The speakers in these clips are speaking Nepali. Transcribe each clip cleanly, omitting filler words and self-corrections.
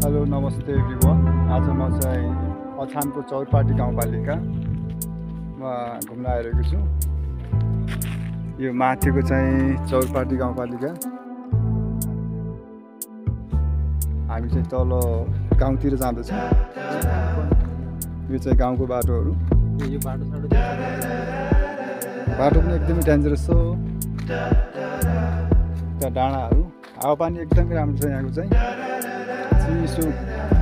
हेलो नमस्ते एभ्रिवान। आज म चाहिँ अछामको चौरपाटी गाउँपालिकामा घुम्न आइरहेको छु। यो माथिको चाहिँ चौरपाटी गाउँपालिका। हामी चाहिँ तल गाउँतिर जाँदैछौँ। यो चाहिँ गाउँको बाटोहरू। यो बाटो पनि एकदमै डेन्जरस छ। त्यहाँ डाँडाहरू, हावापानी एकदमै राम्रो छ यहाँको चाहिँ। चिसो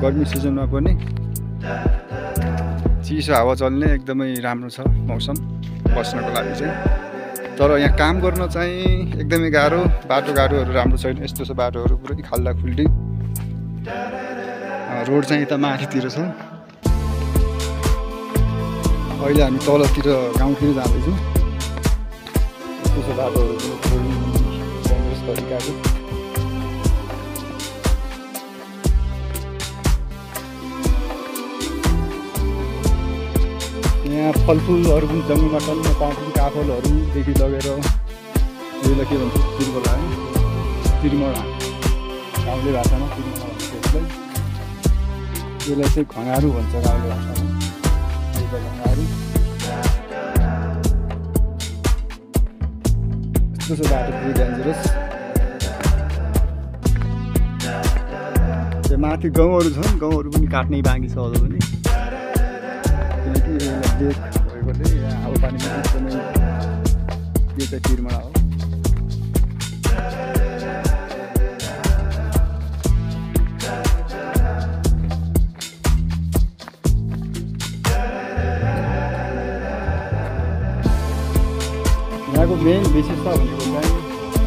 गर्मी सिजनमा पनि चिसो हावा चल्ने एकदमै राम्रो छ मौसम बस्नको लागि चाहिँ। तर यहाँ काम गर्न चाहिँ एकदमै गाह्रो। बाटोघाटोहरू राम्रो छैन। यस्तो छ बाटोहरू पुरै खाल्डा खुल्डी। रोड चाहिँ यता माथितिर छ। अहिले हामी तलतिर गाउँतिर जाँदैछौँ। यस्तो छ बाटोहरू पनि डेन्जरस तरिकाको। यहाँ फलफुलहरू पनि जङ्गलमा टन्न पाउँछौँ। काफलहरूदेखि लगेर यसलाई के भन्छ तिरमला है, तिरमला गाउँले भाषामा तिरमला भन्छ यसलाई। यसलाई चाहिँ खँगारू भन्छ गाउँले भाषामा। खँगारू यस्तो छ बाटो पुरै डेन्जरस। त्यो माथि गाउँहरू छन्, गाउँहरू पनि काट्नै बाँकी छ अझ पनि। किनकि लेक भएकोले यहाँ हावापानीमा एकदमै यो चाहिँ तिरमला हो। यहाँको मेन विशेषता भनेको चाहिँ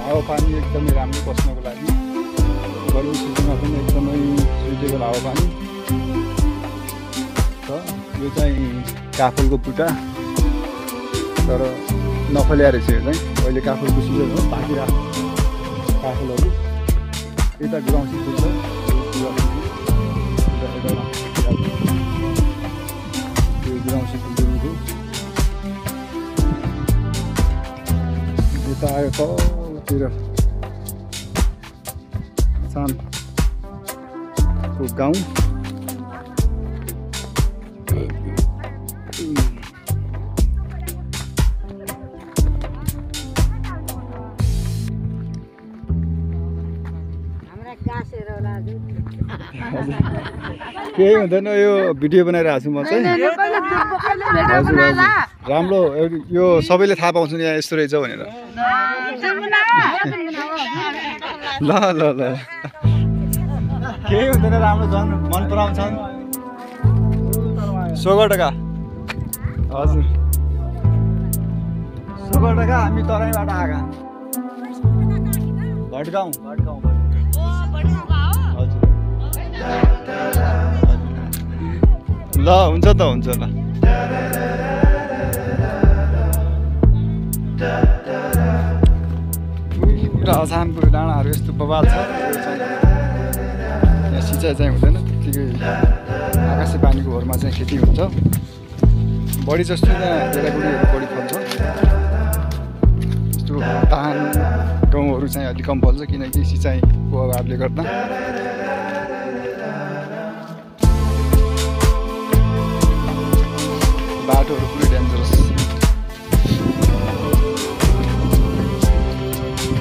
हावापानी एकदमै राम्रो बस्नको लागि। गर्मी सिजनमा पनि एकदमै सुइटेबल हावापानी छ। यो चाहिँ काफलको बुट्टा, तर नफल्या रहेछ यो चाहिँ। अहिले काफलको सिजन हो, पाकिरहेको काफलहरू यता गुराउँसी फुल्छ। यो गुराउँसी फुल्छ। यता आयो तलतिर अछामको गाउँ। केही हुँदैन, यो भिडियो बनाइरहेको छु म चाहिँ। हजुर हजुर, राम्रो। यो सबैले थाहा पाउँछन् यहाँ यस्तो रहेछ भनेर। ल ल ल, केही हुँदैन, राम्रो छन्, मन पराउँछन्। 16 टका। हजुर 16 टका। हामी तराईबाट आएका, भटगाउँ। हजुर ल, हुन्छ त, हुन्छ ल। पुरा अछामको डाँडाहरू यस्तो बबाल छ। यहाँ सिँचाइ चाहिँ हुँदैन त्यत्तिकै, आकाशे पानीको भरमा चाहिँ खेती हुन्छ। बढी जस्तो यहाँ गेडागुडीहरू बढी फल्छ। यस्तो धान गहुँहरू चाहिँ अलिक कम फल्छ, किनकि सिँचाइको अभावले गर्दा। बाटोहरू पुरै डेन्जरस।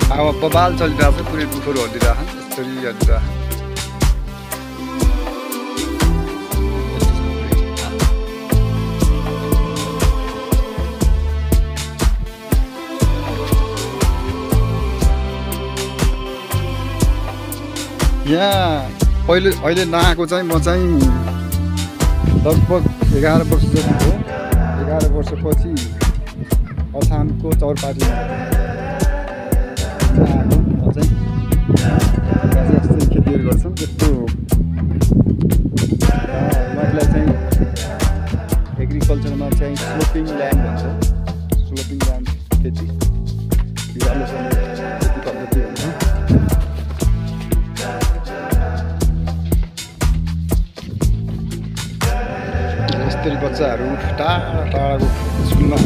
हावा बबाल चलिरहेको छ, पुरै दुःखहरू हल्लिरहेको यसरी हल्लिरहेको। यहाँ अहिले नआएको चाहिँ म चाहिँ लगभग 11 वर्ष जति हो। 11 वर्षपछि अछामको चौरपाटीमा आएको चाहिँ खेतीहरू गर्छौँ। त्यस्तो उहाँहरूलाई चाहिँ एग्रिकल्चरमा चाहिँ स्लोपिङ ल्यान्ड भन्छ। स्लोपिङ ल्यान्ड खेती, भिरालो खेती पद्धति हुन्छ। यसरी बच्चाहरू टाढा टाढाको स्कुलमा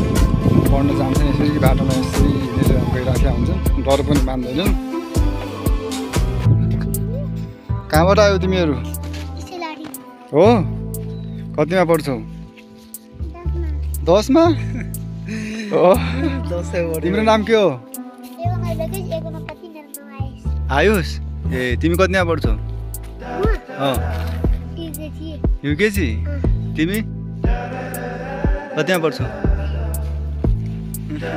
पढ्न जान्छन्। यसरी बाटोमा यसरी हिँडेर गइराखेका हुन्छन्, डर पनि मान्दैनन्। कहाँबाट आयो तिमीहरू? हो कतिमा पढ्छौ 10 मा हो तिम्रो नाम के हो आयुष ए तिमी कतिमा पढ्छौ युकेजी तिमी कतिमा पढ्छौ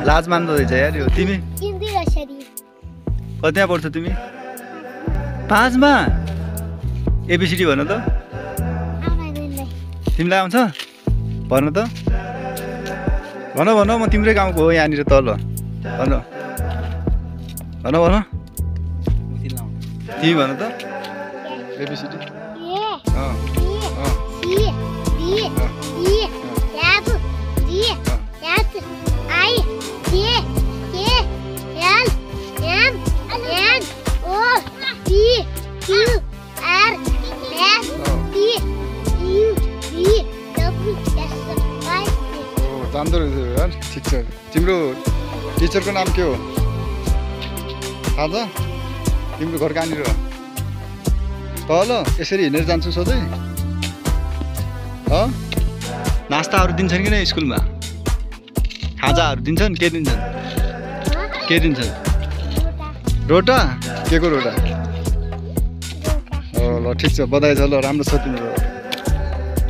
लाज मान्दो रहेछ यार यो तिमी कतिमा पढ्छौ तिमी 5 मा एबिसिडी भन त तिमीलाई आउँछ भन त भन भन म तिम्रै गाउँको हो यहाँनिर तल भन भन भन तिमी भन त एबिसिडी जान्दो रहेछ यार ठिक छ तिम्रो टिचरको नाम के हो थाहा छ तिम्रो घर कहाँनिर तल यसरी हिँडेर जान्छु सधैँ नास्ताहरू दिन्छन् कि नै स्कुलमा खाजाहरू दिन्छन् के दिन्छन् रोटा के को रोटा ल ठिक छ बधाई छ ल राम्रो छ तिम्रो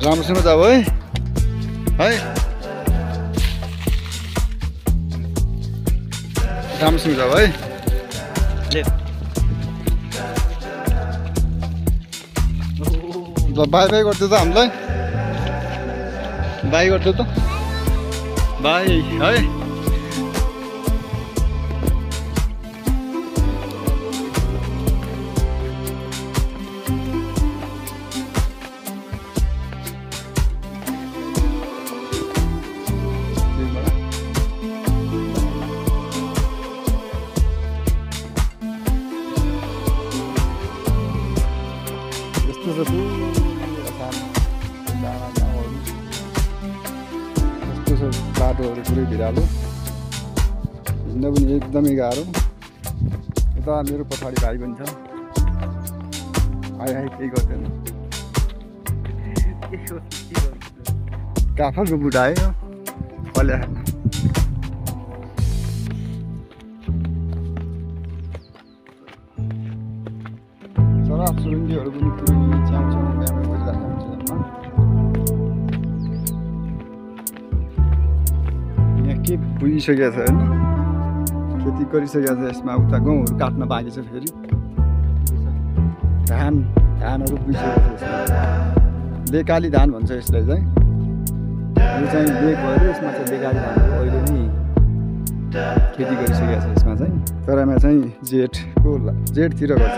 राम्रोसँग जाऊ है राम्रोसँग जाऊ है ल बाई बाई गरिदियो त हामीलाई बाई गरिदियो त बाई है बाटोहरू पुरै भिरालो हिँड्न पनि एकदमै गाह्रो यता मेरो पछाडि भाइ पनि छ आइ केही गर्दैन काफलको बुढा आयो पल्या चराचुरुङ्गीहरू पनि पुरै च्याउच्याउ बिहामा गरिरहेको हुन्छ के बुझिसकेको छ होइन खेती गरिसकेको छ यसमा उता गहुँहरू काट्न बाँकी छ फेरि धानहरू बुझिसकेको छ यसमा बेकाली धान भन्छ यसलाई चाहिँ यो चाहिँ बेक भएर यसमा चाहिँ बेकाली धानहरू अहिले नै खेती गरिसकेको छ यसमा चाहिँ तर यहाँ चाहिँ जेठतिर गर्छ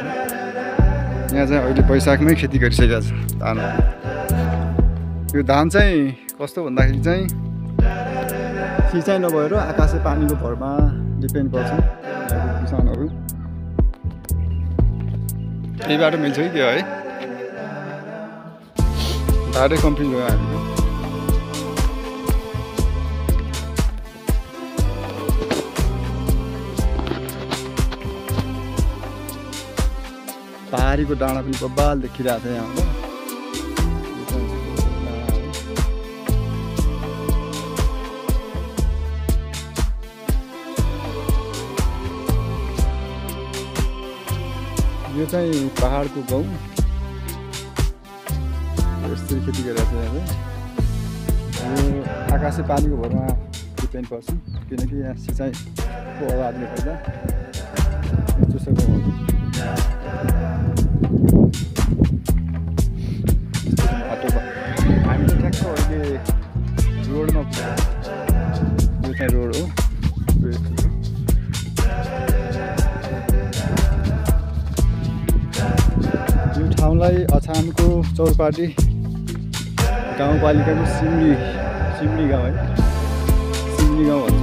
यहाँ चाहिँ अहिले वैशाखमै खेती गरिसकेको छ धानहरू यो धान चाहिँ कस्तो भन्दाखेरि चाहिँ सिँचाइ नभएर आकाशे पानीको भरमा डिपेन्ड गर्छ यहाँको किसानहरू यही बाटो मिल्छ कि क्या है बाटै कम्प्लिट भयो हामीको पहाडीको डाँडा पनि बब्बाल देखिरहेको छ यहाँ यो चाहिँ पहाडको गाउँ यसरी खेती गरिरहेको छ यहाँ चाहिँ यो आकाशे पानीको भरमा डिपेन्ड पर्छ किनकि यहाँ सिँचाइको अभावले गर्दा यस्तो छ गाउँहरू बाटो हामी चाहिँ ठ्याक्क अहिले रोडमा यो चाहिँ रोड हो ठाउँलाई अछामको चौरपाटी गाउँपालिकाको सिमली गाउँ है सिमली गाउँ भन्छ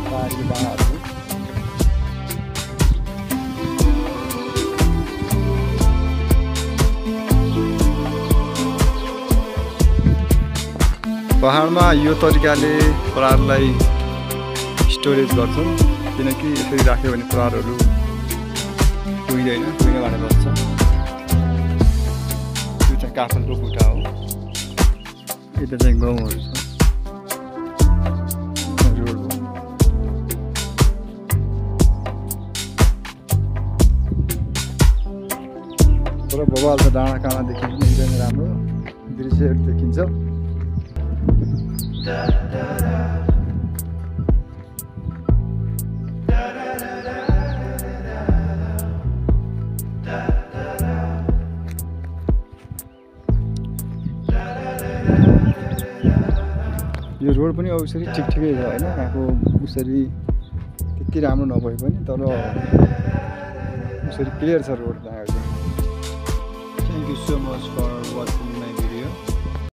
पहाडको डाँडाहरू पहाडमा यो तरिकाले पराललाई स्टोरेज गर्छ किनकि यसरी राख्यो भने प्रहारहरू कुहिँदैन, कुहिनबाट बस्छ। त्यो चाहिँ काफलको खुट्टा हो। यता चाहिँ गाउँहरू छ, रोड हो। तर बबाल त डाँडा काँडादेखि एकदमै राम्रो दृश्यहरू देखिन्छ। यो रोड पनि अब उसरी ठिकठिकै छ होइन, यहाँको उसरी त्यति राम्रो नभए पनि तर उसरी क्लियर छ road. Thank you so much for